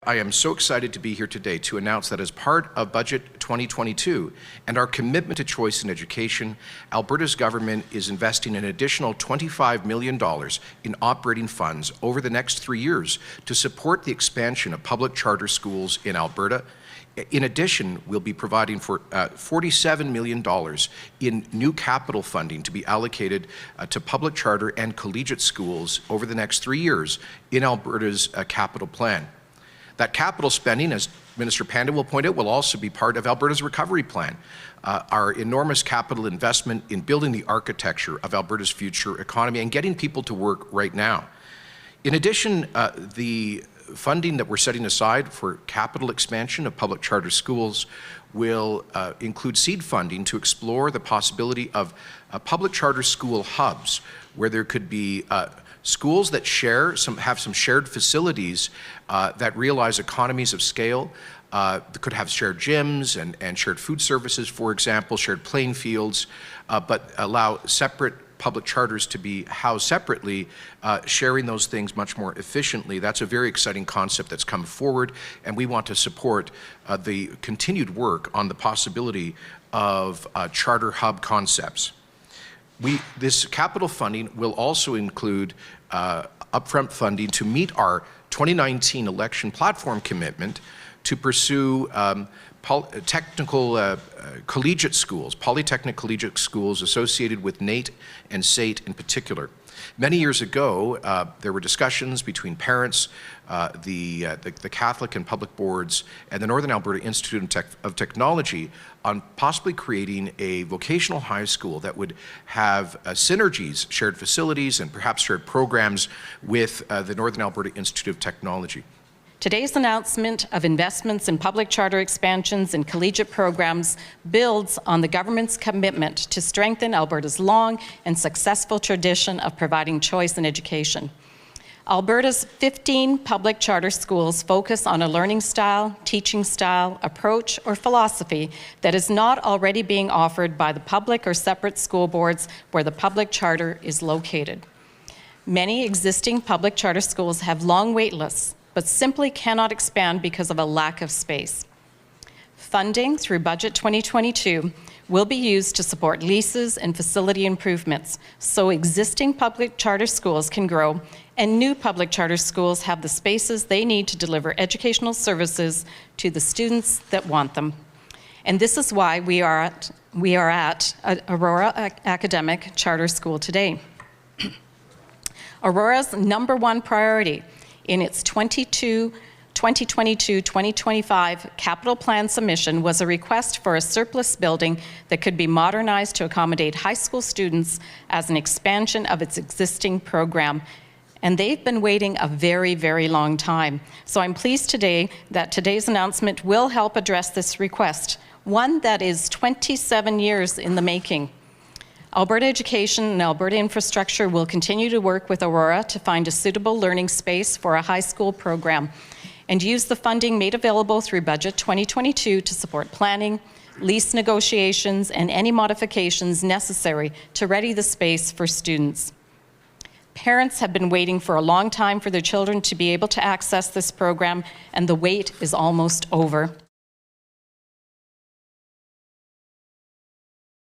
I am so excited to be here today to announce that as part of Budget 2022 and our commitment to choice in education, Alberta's government is investing an additional $25 million in operating funds over the next 3 years to support the expansion of public charter schools in Alberta. In addition, we'll be providing for $47 million in new capital funding to be allocated to public charter and collegiate schools over the next 3 years in Alberta's capital plan. That capital spending, as Minister Panda will point out, will also be part of Alberta's recovery plan, our enormous capital investment in building the architecture of Alberta's future economy and getting people to work right now. In addition, the funding that we're setting aside for capital expansion of public charter schools will include seed funding to explore the possibility of public charter school hubs, where there could be schools that have some shared facilities that realize economies of scale. That could have shared gyms and shared food services, for example, shared playing fields, but allow separate public charters to be housed separately, sharing those things much more efficiently. That's a very exciting concept that's come forward, and we want to support the continued work on the possibility of charter hub concepts. This capital funding will also include upfront funding to meet our 2019 election platform commitment to pursue technical collegiate schools, polytechnic collegiate schools associated with NAIT and SAIT in particular. Many years ago, there were discussions between parents, the Catholic and public boards, and the Northern Alberta Institute of Technology on possibly creating a vocational high school that would have synergies, shared facilities, and perhaps shared programs with the Northern Alberta Institute of Technology. Today's announcement of investments in public charter expansions and collegiate programs builds on the government's commitment to strengthen Alberta's long and successful tradition of providing choice in education. Alberta's 15 public charter schools focus on a learning style, teaching style, approach, or philosophy that is not already being offered by the public or separate school boards where the public charter is located. Many existing public charter schools have long wait lists, but simply cannot expand because of a lack of space. Funding through Budget 2022 will be used to support leases and facility improvements so existing public charter schools can grow and new public charter schools have the spaces they need to deliver educational services to the students that want them. And this is why we are at Aurora Academic Charter School today. Aurora's #1 priority in its 2022-2025 capital plan submission was a request for a surplus building that could be modernized to accommodate high school students as an expansion of its existing program. And they've been waiting a very, very long time. So I'm pleased today that today's announcement will help address this request, one that is 27 years in the making. Alberta Education and Alberta Infrastructure will continue to work with Aurora to find a suitable learning space for a high school program and use the funding made available through Budget 2022 to support planning, lease negotiations, and any modifications necessary to ready the space for students. Parents have been waiting for a long time for their children to be able to access this program, and the wait is almost over.